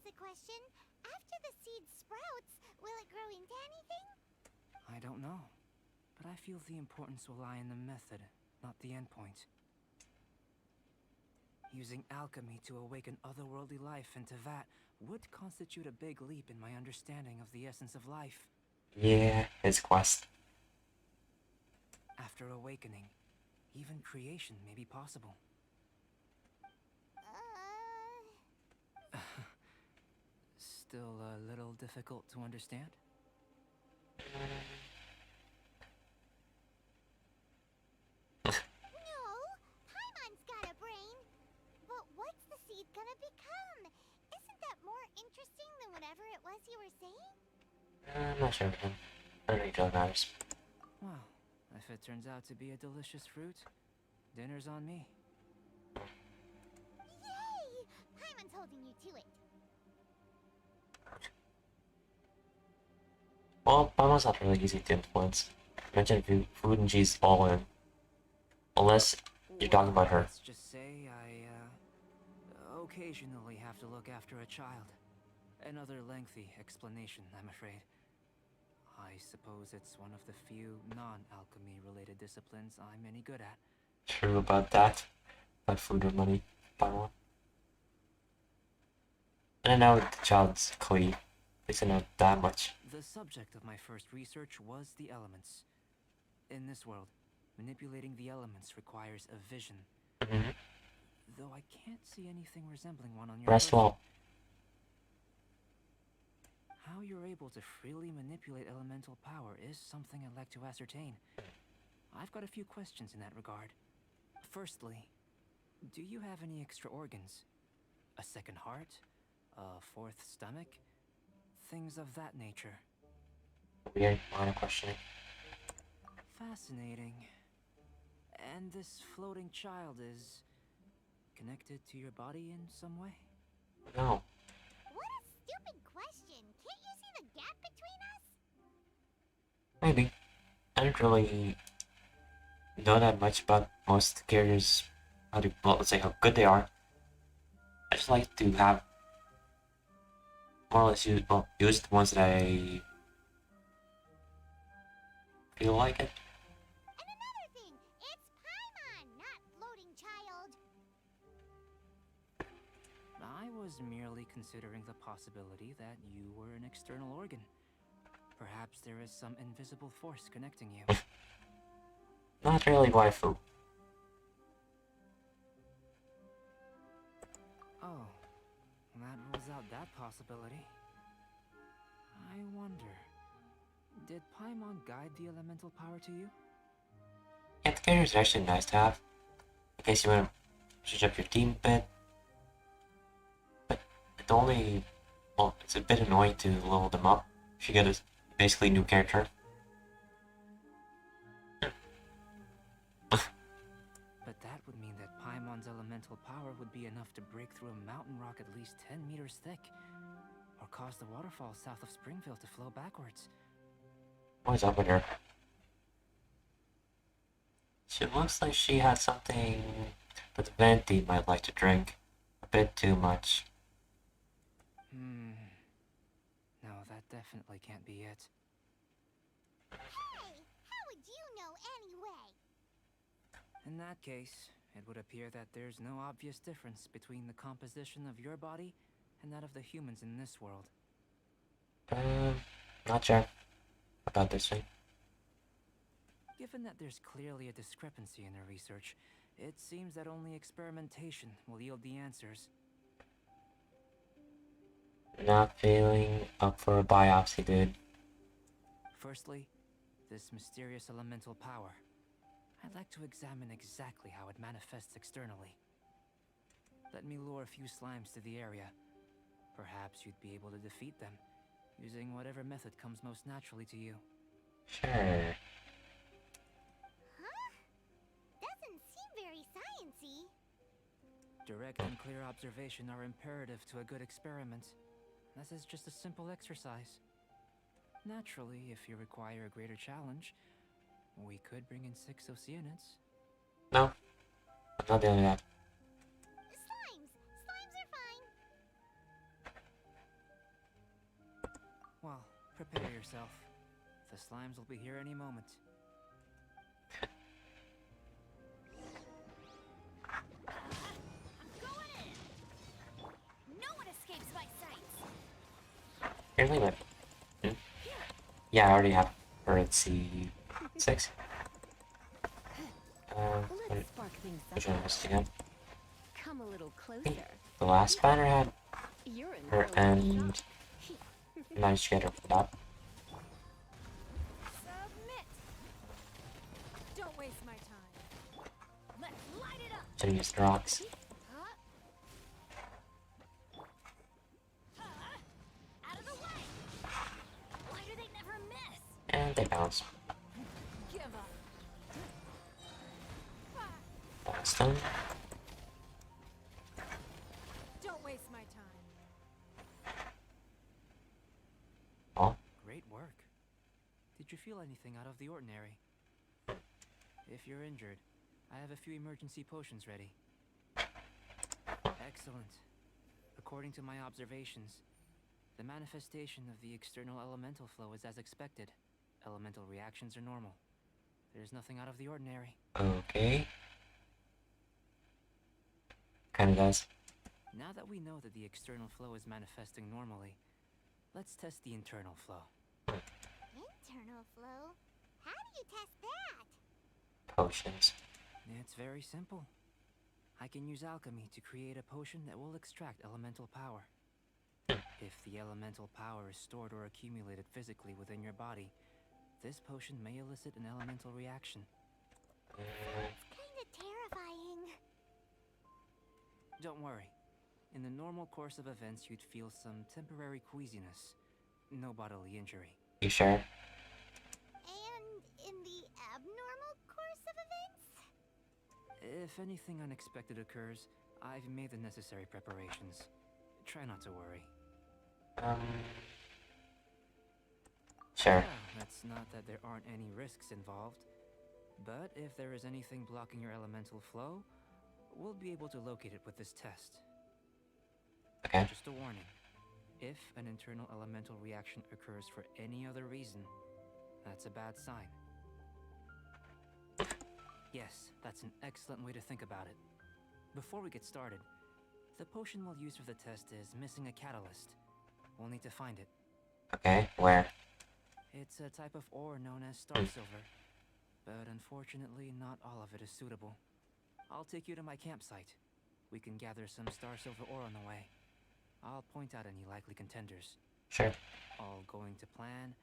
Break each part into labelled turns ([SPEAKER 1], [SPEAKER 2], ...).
[SPEAKER 1] has a question. After the seed sprouts, will it grow into anything?
[SPEAKER 2] I don't know, but I feel the importance will lie in the method, not the endpoint. Using alchemy to awaken otherworldly life into that would constitute a big leap in my understanding of the essence of life.
[SPEAKER 3] Yeah, his quest.
[SPEAKER 2] After awakening, even creation may be possible. Still a little difficult to understand?
[SPEAKER 1] No, Paimon's got a brain. But what's the seed gonna become? Isn't that more interesting than whatever it was you were saying?
[SPEAKER 3] I'm not sure. I don't think it really matters.
[SPEAKER 2] Well, if it turns out to be a delicious fruit, dinner's on me.
[SPEAKER 1] Yay! Paimon's holding you to it.
[SPEAKER 3] Well, Paimon's not really easy to influence. Mention food and cheese all in. Unless you're talking about her.
[SPEAKER 2] Let's just say I, occasionally have to look after a child. Another lengthy explanation, I'm afraid. I suppose it's one of the few non-alchemy related disciplines I'm any good at.
[SPEAKER 3] True about that. About food or money. Paimon. And now the child's clean. It's not that much.
[SPEAKER 2] The subject of my first research was the elements. In this world, manipulating the elements requires a vision. Though I can't see anything resembling one on your
[SPEAKER 3] Rest well.
[SPEAKER 2] How you're able to freely manipulate elemental power is something I'd like to ascertain. I've got a few questions in that regard. Firstly, do you have any extra organs? A second heart? A fourth stomach? Things of that nature.
[SPEAKER 3] Weird line of questioning.
[SPEAKER 2] Fascinating. And this floating child is connected to your body in some way?
[SPEAKER 3] No.
[SPEAKER 1] What a stupid question. Can't you see the gap between us?
[SPEAKER 3] Maybe. I don't really know that much about most characters. Well, let's say how good they are. I just like to have more or less use the ones that I feel like it.
[SPEAKER 1] And another thing, it's Paimon, not floating child.
[SPEAKER 2] I was merely considering the possibility that you were an external organ. Perhaps there is some invisible force connecting you.
[SPEAKER 3] Not really waifu.
[SPEAKER 2] Oh, that rules out that possibility. I wonder, did Paimon guide the elemental power to you?
[SPEAKER 3] Yeah, the characters are actually nice to have. In case you want to switch up your team a bit. But it only... well, it's a bit annoying to level them up if you get a basically new character.
[SPEAKER 2] But that would mean that Paimon's elemental power would be enough to break through a mountain rock at least 10 meters thick, or cause the waterfall south of Springfield to flow backwards.
[SPEAKER 3] What's up with her? She looks like she had something that the Venti might like to drink. A bit too much.
[SPEAKER 2] No, that definitely can't be it.
[SPEAKER 1] Hey, how would you know anyway?
[SPEAKER 2] In that case, it would appear that there's no obvious difference between the composition of your body and that of the humans in this world.
[SPEAKER 3] Not sure about this thing.
[SPEAKER 2] Given that there's clearly a discrepancy in their research, it seems that only experimentation will yield the answers.
[SPEAKER 3] Not feeling up for a biopsy, dude.
[SPEAKER 2] Firstly, this mysterious elemental power. I'd like to examine exactly how it manifests externally. Let me lure a few slimes to the area. Perhaps you'd be able to defeat them, using whatever method comes most naturally to you.
[SPEAKER 3] Sure.
[SPEAKER 1] Huh? Doesn't seem very sciencey.
[SPEAKER 2] Direct and clear observation are imperative to a good experiment. This is just a simple exercise. Naturally, if you require a greater challenge, we could bring in 6 Oceanids.
[SPEAKER 3] No. I'm not doing that.
[SPEAKER 1] Slimes! Slimes are fine.
[SPEAKER 2] Prepare yourself. The slimes will be here any moment.
[SPEAKER 1] I'm going in. No one escapes my sight.
[SPEAKER 3] Really, but yeah, I already have Birdseed 6.
[SPEAKER 4] Let's spark things
[SPEAKER 3] Which one
[SPEAKER 4] up.
[SPEAKER 3] was it again?
[SPEAKER 4] Come a little
[SPEAKER 3] I think
[SPEAKER 4] closer.
[SPEAKER 3] the last banner had
[SPEAKER 4] You're in
[SPEAKER 3] her
[SPEAKER 4] for a
[SPEAKER 3] and
[SPEAKER 4] shock.
[SPEAKER 3] managed to get her for that.
[SPEAKER 1] Submit. Don't waste my time. Let's light it up.
[SPEAKER 3] Should've used the rocks.
[SPEAKER 1] Huh? Out of the way. Why do they never miss?
[SPEAKER 3] And they bounce.
[SPEAKER 1] Give up.
[SPEAKER 3] That's done.
[SPEAKER 1] Don't waste my time.
[SPEAKER 3] Oh,
[SPEAKER 2] Great work. Did you feel anything out of the ordinary? If you're injured, I have a few emergency potions ready. Excellent. According to my observations, the manifestation of the external elemental flow is as expected. Elemental reactions are normal. There's nothing out of the ordinary.
[SPEAKER 3] okay. Kinda does.
[SPEAKER 2] Now that we know that the external flow is manifesting normally, let's test the internal flow.
[SPEAKER 1] Internal flow? How do you test that?
[SPEAKER 3] Potions.
[SPEAKER 2] It's very simple. I can use alchemy to create a potion that will extract elemental power. If the elemental power is stored or accumulated physically within your body, this potion may elicit an elemental reaction.
[SPEAKER 1] Kinda terrifying.
[SPEAKER 2] Don't worry. In the normal course of events, you'd feel some temporary queasiness. No bodily injury.
[SPEAKER 3] You sure?
[SPEAKER 1] And in the abnormal course of events?
[SPEAKER 2] If anything unexpected occurs, I've made the necessary preparations. Try not to worry.
[SPEAKER 3] Sure.
[SPEAKER 2] Well, that's not that there aren't any risks involved. But if there is anything blocking your elemental flow, we'll be able to locate it with this test.
[SPEAKER 3] Okay.
[SPEAKER 2] Just a warning. If an internal elemental reaction occurs for any other reason, that's a bad sign. Yes, that's an excellent way to think about it. Before we get started, the potion we'll use for the test is missing a catalyst. We'll need to find it.
[SPEAKER 3] Okay, where?
[SPEAKER 2] It's a type of ore known as star silver, but unfortunately not all of it is suitable. I'll take you to my campsite. We can gather some star silver ore on the way. I'll point out any likely contenders.
[SPEAKER 3] Sure.
[SPEAKER 2] All going to plan,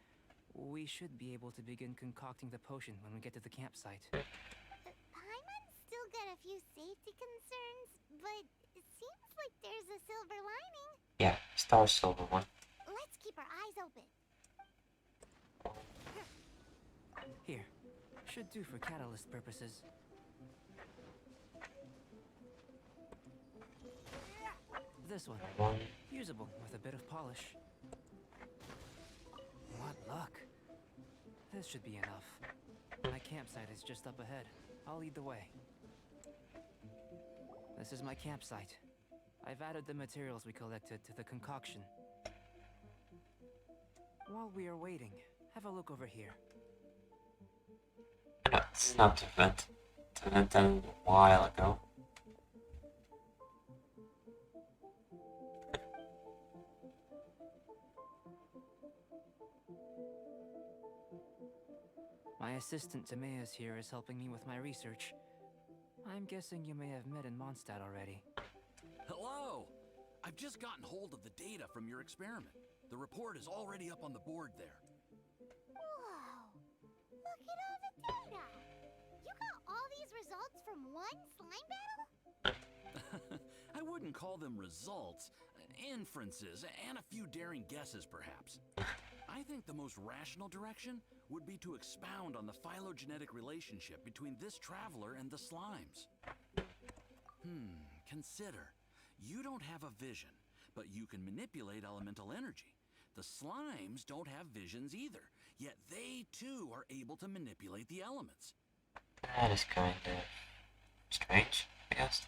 [SPEAKER 2] we should be able to begin concocting the potion when we get to the campsite.
[SPEAKER 1] Paimon's still got a few safety concerns, but it seems like there's a silver lining.
[SPEAKER 3] Yeah, star silver one.
[SPEAKER 1] Let's keep our eyes open.
[SPEAKER 2] Here, should do for catalyst purposes. This one, usable with a bit of polish. What luck. This should be enough. My campsite is just up ahead. I'll lead the way. This is my campsite. I've added the materials we collected to the concoction. While we are waiting, have a look over here.
[SPEAKER 3] No, it's not to vent. To vent a while ago.
[SPEAKER 2] My assistant Timaeus here is helping me with my research. I'm guessing you may have met in Mondstadt already.
[SPEAKER 5] Hello! I've just gotten hold of the data from your experiment. The report is already up on the board there.
[SPEAKER 1] Whoa! Look at all the data! You got all these results from one slime battle?
[SPEAKER 5] I wouldn't call them results, inferences, and a few daring guesses perhaps. I think the most rational direction would be to expound on the phylogenetic relationship between this traveler and the slimes. Consider. You don't have a vision, but you can manipulate elemental energy. The slimes don't have visions either, yet they too are able to manipulate the elements.
[SPEAKER 3] That is kind of strange, I guess.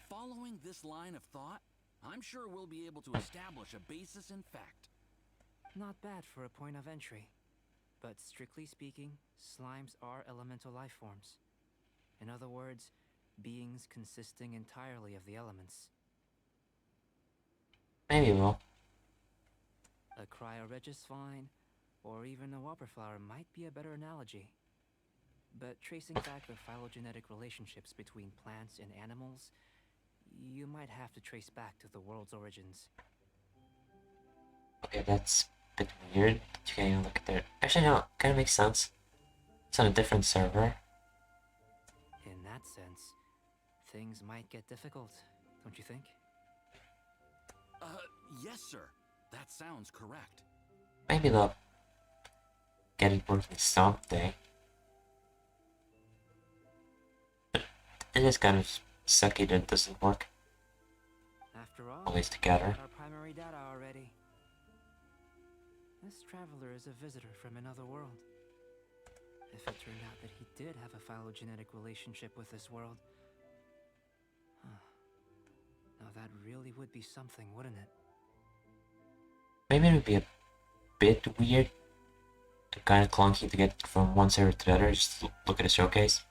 [SPEAKER 5] Following this line of thought, I'm sure we'll be able to establish a basis in fact.
[SPEAKER 2] Not bad for a point of entry. But strictly speaking, slimes are elemental life forms. In other words, beings consisting entirely of the elements.
[SPEAKER 3] Maybe we'll.
[SPEAKER 2] A cryoregis vine, or even a wildflower might be a better analogy. But tracing back the phylogenetic relationships between plants and animals, you might have to trace back to the world's origins.
[SPEAKER 3] Okay, that's a bit weird. You can't even look at their. Actually, no, kind of makes sense. It's on a different server.
[SPEAKER 2] In that sense, things might get difficult, don't you think?
[SPEAKER 5] Yes, sir. That sounds correct.
[SPEAKER 3] Maybe they'll get it working someday. But it is kind of sucky that it doesn't work
[SPEAKER 2] After all,
[SPEAKER 3] always together.
[SPEAKER 2] got our primary data already. This traveler is a visitor from another world. If it turned out that he did have a phylogenetic relationship with this world, now that really would be something, wouldn't it?
[SPEAKER 3] Maybe it would be a bit weird and kind of clunky to get from one server to the other. Just look at the showcase.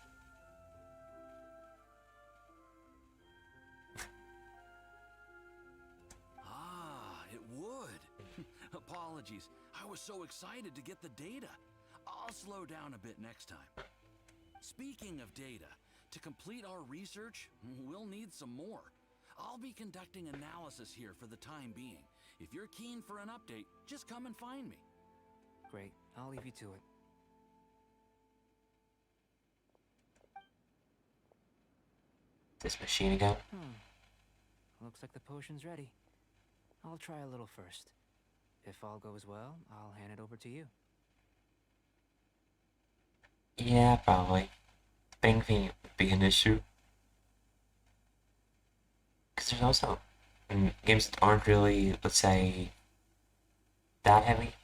[SPEAKER 5] Ah, it would. Apologies. I was so excited to get the data. I'll slow down a bit next time. Speaking of data, to complete our research, we'll need some more. I'll be conducting analysis here for the time being. If you're keen for an update, just come and find me.
[SPEAKER 2] Great, I'll leave you to it.
[SPEAKER 3] This machine again.
[SPEAKER 2] Looks like the potion's ready. I'll try a little first. If all goes well, I'll hand it over to you.
[SPEAKER 3] Yeah, probably. The ping thing would be an issue. Because there's also games that aren't really, let's say, that heavy.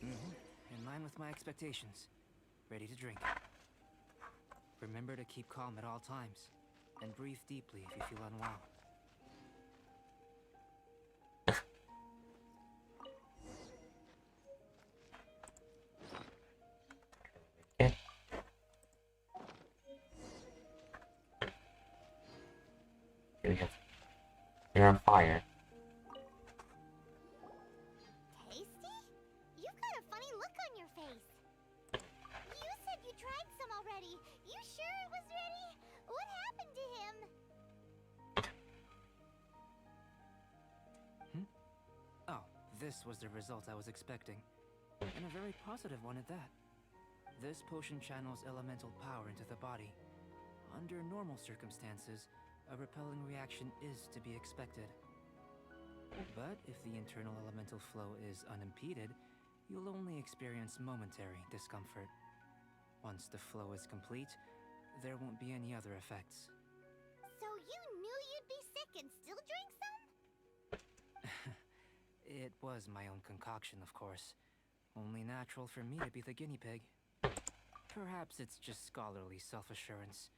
[SPEAKER 2] In line with my expectations. Ready to drink. Remember to keep calm at all times, and breathe deeply if you feel unwell.
[SPEAKER 3] Okay. Here we go. You're on fire.
[SPEAKER 1] Tasty? You've got a funny look on your face. You said you tried some already. You sure it was ready? What happened to him?
[SPEAKER 2] Oh, this was the result I was expecting. And a very positive one at that. This potion channels elemental power into the body. Under normal circumstances, a repelling reaction is to be expected. But if the internal elemental flow is unimpeded, you'll only experience momentary discomfort. Once the flow is complete, there won't be any other effects.
[SPEAKER 1] So you knew you'd be sick and still drank some?
[SPEAKER 2] It was my own concoction, of course. Only natural for me to be the guinea pig. Perhaps it's just scholarly self-assurance,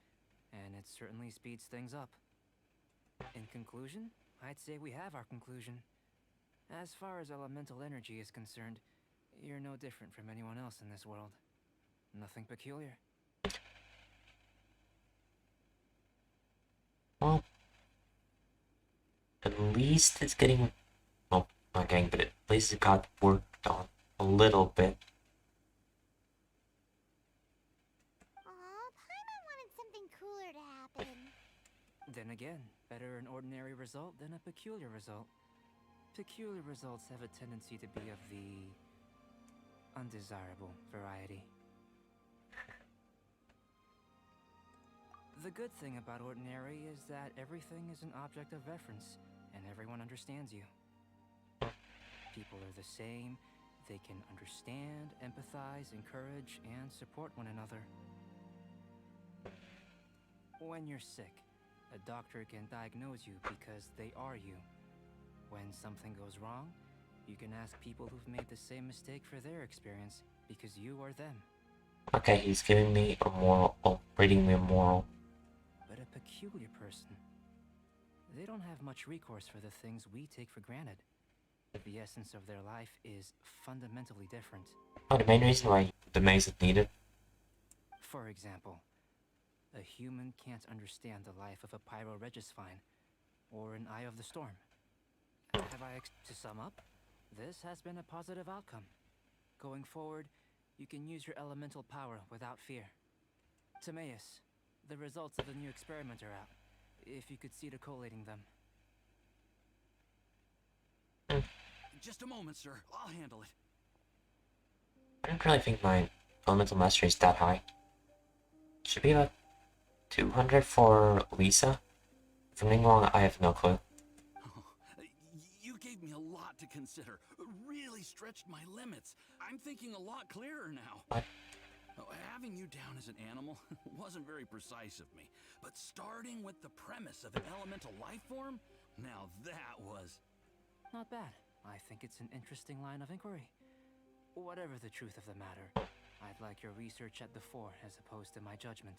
[SPEAKER 2] and it certainly speeds things up. In conclusion, I'd say we have our conclusion. As far as elemental energy is concerned, you're no different from anyone else in this world. Nothing peculiar.
[SPEAKER 3] Well, at least it's getting, well, not getting, but at least it got worked on a little bit.
[SPEAKER 1] Aw, Paimon wanted something cooler to happen.
[SPEAKER 2] Then again, better an ordinary result than a peculiar result. Peculiar results have a tendency to be of the undesirable variety. The good thing about ordinary is that everything is an object of reference, and everyone understands you. People are the same, they can understand, empathize, encourage, and support one another. When you're sick, a doctor can diagnose you because they are you. When something goes wrong, you can ask people who've made the same mistake for their experience because you are them.
[SPEAKER 3] Okay, he's giving me a moral, oh, reading me a moral.
[SPEAKER 2] But a peculiar person, they don't have much recourse for the things we take for granted. The essence of their life is fundamentally different.
[SPEAKER 3] Oh, the main reason why the maze is needed.
[SPEAKER 2] For example, a human can't understand the life of a pyroregisvine or an eye of the storm. To sum up, this has been a positive outcome. Going forward, you can use your elemental power without fear. Timaeus, the results of the new experiment are out. If you could see to collating them.
[SPEAKER 5] Just a moment, sir. I'll handle it.
[SPEAKER 3] I don't really think my elemental mastery is that high. Should be about 200 for Lisa. For Ningguang, I have no clue.
[SPEAKER 5] Oh, you gave me a lot to consider. Really stretched my limits. I'm thinking a lot clearer now.
[SPEAKER 3] What?
[SPEAKER 5] Oh, having you down as an animal wasn't very precise of me. But starting with the premise of an elemental life form? Now that was...
[SPEAKER 2] Not bad. I think it's an interesting line of inquiry. Whatever the truth of the matter, I'd like your research at the fore as opposed to my judgment.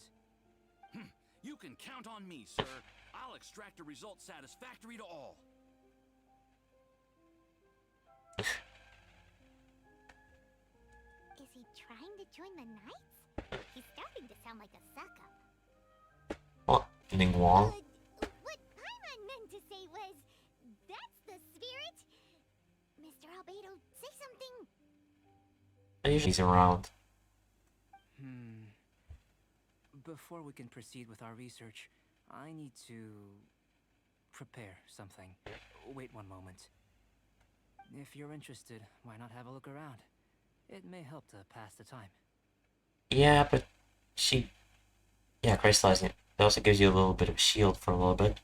[SPEAKER 5] You can count on me, sir. I'll extract a result satisfactory to all.
[SPEAKER 1] Is he trying to join the Knights? He's starting to sound like a suck-up.
[SPEAKER 3] What? Ningguang?
[SPEAKER 1] What Paimon meant to say was, that's the spirit. Mr. Albedo, say something.
[SPEAKER 3] Usually he's around.
[SPEAKER 2] Before we can proceed with our research, I need to prepare something. Wait one moment. If you're interested, why not have a look around? It may help to pass the time.
[SPEAKER 3] Yeah, but she... Yeah, crystallizing it. It also gives you a little bit of shield for a little bit.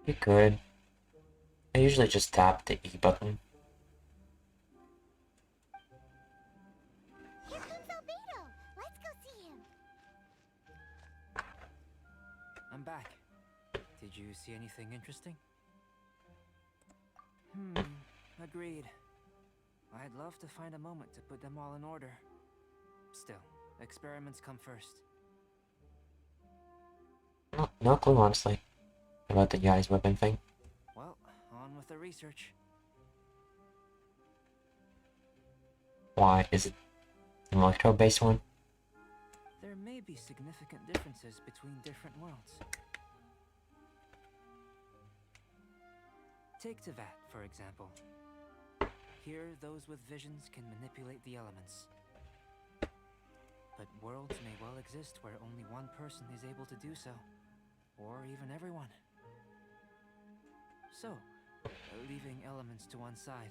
[SPEAKER 3] You could. I usually just tap the E button.
[SPEAKER 1] Here comes Albedo. Let's go see him.
[SPEAKER 2] I'm back. Did you see anything interesting? Agreed. I'd love to find a moment to put them all in order. Still, experiments come first.
[SPEAKER 3] No clue, honestly, about the guy's weapon thing.
[SPEAKER 2] Well, on with the research.
[SPEAKER 3] Why? Is it an electro-based one?
[SPEAKER 2] There may be significant differences between different worlds. Take Tevat, for example. Here, those with visions can manipulate the elements. But worlds may well exist where only one person is able to do so. Or even everyone. So, leaving elements to one side,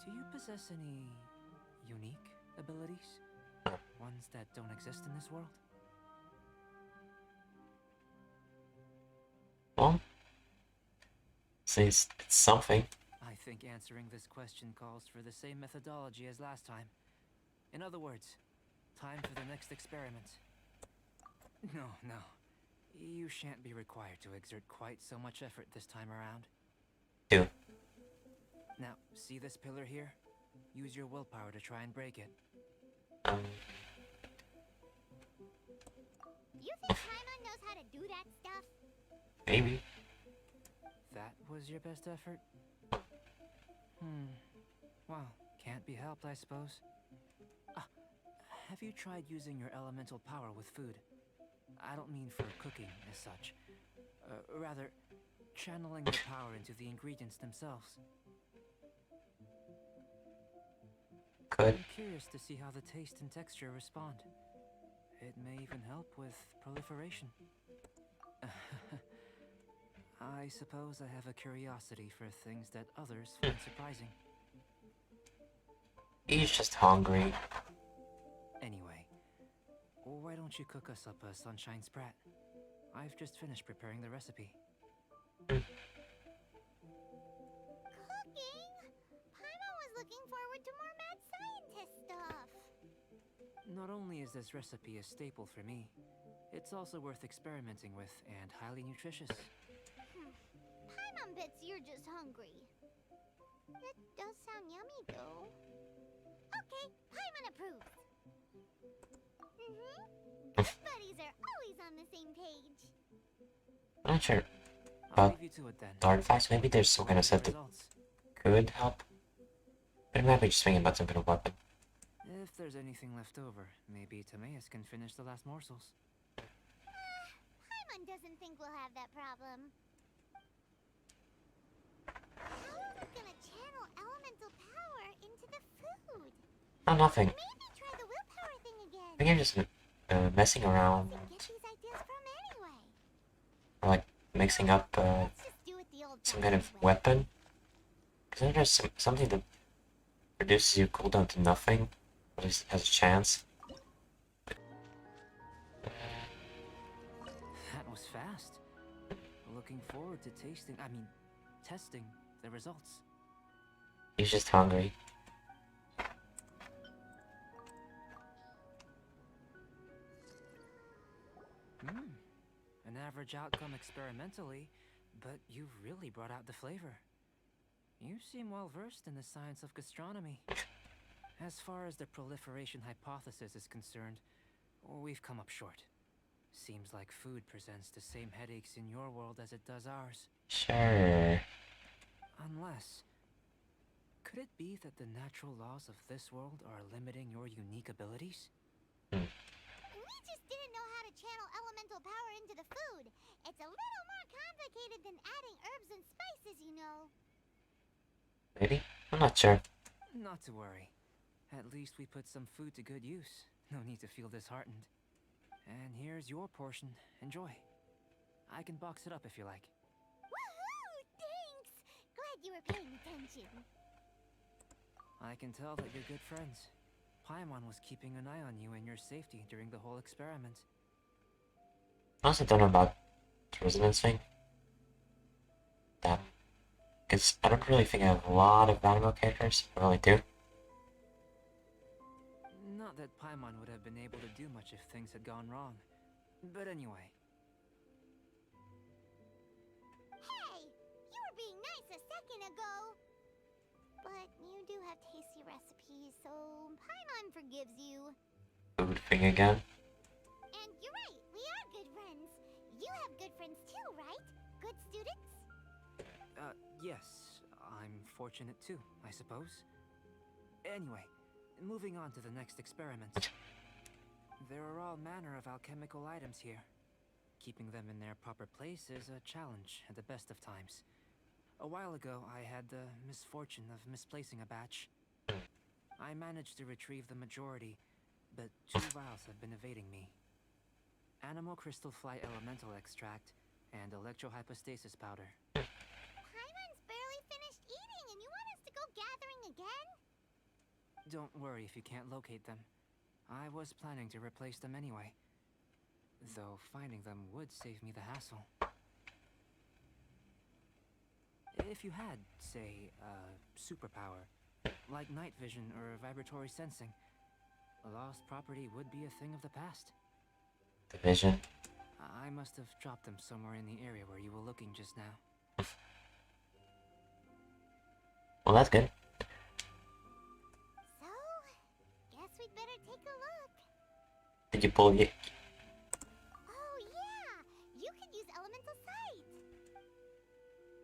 [SPEAKER 2] do you possess any unique abilities? Ones that don't exist in this world?
[SPEAKER 3] Well, say it's something.
[SPEAKER 2] I think answering this question calls for the same methodology as last time. In other words, time for the next experiment. No. You shan't be required to exert quite so much effort this time around.
[SPEAKER 3] Do.
[SPEAKER 2] Now, see this pillar here? Use your willpower to try and break it.
[SPEAKER 1] You think Paimon knows how to do that stuff?
[SPEAKER 3] Maybe.
[SPEAKER 2] That was your best effort? Well, can't be helped, I suppose. Have you tried using your elemental power with food? I don't mean for cooking as such. Rather, channeling the power into the ingredients themselves.
[SPEAKER 3] Could.
[SPEAKER 2] I'm curious to see how the taste and texture respond. It may even help with proliferation. I suppose I have a curiosity for things that others find surprising.
[SPEAKER 3] He's just hungry.
[SPEAKER 2] Anyway, why don't you cook us up a sunshine sprat? I've just finished preparing the recipe.
[SPEAKER 1] Cooking? Paimon was looking forward to more mad scientist stuff.
[SPEAKER 2] Not only is this recipe a staple for me, It's also worth experimenting with and highly nutritious.
[SPEAKER 1] Paimon bets you're just hungry. It does sound yummy, though. Okay, Paimon approves. Good buddies are always on the same page.
[SPEAKER 3] I'm not sure
[SPEAKER 2] I'll
[SPEAKER 3] about
[SPEAKER 2] leave you to it then.
[SPEAKER 3] the artifacts. Maybe there's some kind of set that
[SPEAKER 2] Results.
[SPEAKER 3] could help. But it might be just thinking about some kind of weapon.
[SPEAKER 2] If there's anything left over, maybe Timaeus can finish the last morsels.
[SPEAKER 1] Paimon doesn't think we'll have that problem. How are we gonna channel elemental power into the food?
[SPEAKER 3] Oh, nothing.
[SPEAKER 1] Maybe try the willpower thing again.
[SPEAKER 3] I think I'm just messing around,
[SPEAKER 1] Where does he get these ideas from anyway?
[SPEAKER 3] or like mixing up
[SPEAKER 1] Let's just do it the
[SPEAKER 3] some kind of
[SPEAKER 1] old-fashioned way.
[SPEAKER 3] weapon. Because there's something that reduces your cooldown to nothing, but it has a chance.
[SPEAKER 2] That was fast. Looking forward to testing the results.
[SPEAKER 3] He's just hungry.
[SPEAKER 2] An average outcome experimentally, but you've really brought out the flavor. You seem well versed in the science of gastronomy. As far as the proliferation hypothesis is concerned, we've come up short. Seems like food presents the same headaches in your world as it does ours.
[SPEAKER 3] Sure.
[SPEAKER 2] Unless... could it be that the natural laws of this world are limiting your unique abilities?
[SPEAKER 1] We just didn't know how to channel elemental power into the food. It's a little more complicated than adding herbs and spices, you know.
[SPEAKER 3] Maybe? I'm not sure.
[SPEAKER 2] Not to worry. At least we put some food to good use. No need to feel disheartened. And here's your portion. Enjoy. I can box it up if you like.
[SPEAKER 1] Woohoo! Thanks! Glad you were paying attention.
[SPEAKER 2] I can tell that you're good friends. Paimon was keeping an eye on you and your safety during the whole experiment.
[SPEAKER 3] I also don't know about the resonance thing. That. Because I don't really think I have a lot of animal characters. I really do.
[SPEAKER 2] Not that Paimon would have been able to do much if things had gone wrong. But anyway.
[SPEAKER 1] Hey! You were being nice a second ago! But you do have tasty recipes, so Paimon forgives you.
[SPEAKER 3] Food thing again.
[SPEAKER 1] And you're right, we are good friends. You have good friends too, right? Good students?
[SPEAKER 2] Yes. I'm fortunate too, I suppose. Anyway, moving on to the next experiment. There are all manner of alchemical items here. Keeping them in their proper place is a challenge at the best of times. A while ago, I had the misfortune of misplacing a batch. I managed to retrieve the majority, but 2 vials have been evading me. Animal crystal fly elemental extract and electrohypostasis powder.
[SPEAKER 1] Paimon's barely finished eating and you want us to go gathering again?
[SPEAKER 2] Don't worry if you can't locate them. I was planning to replace them anyway. Though finding them would save me the hassle. If you had, say, a superpower, like night vision or vibratory sensing, lost property would be a thing of the past.
[SPEAKER 3] The vision.
[SPEAKER 2] I must have dropped them somewhere in the area where you were looking just now.
[SPEAKER 3] Well, that's good.
[SPEAKER 1] So, guess we'd better take a look.
[SPEAKER 3] Did you pull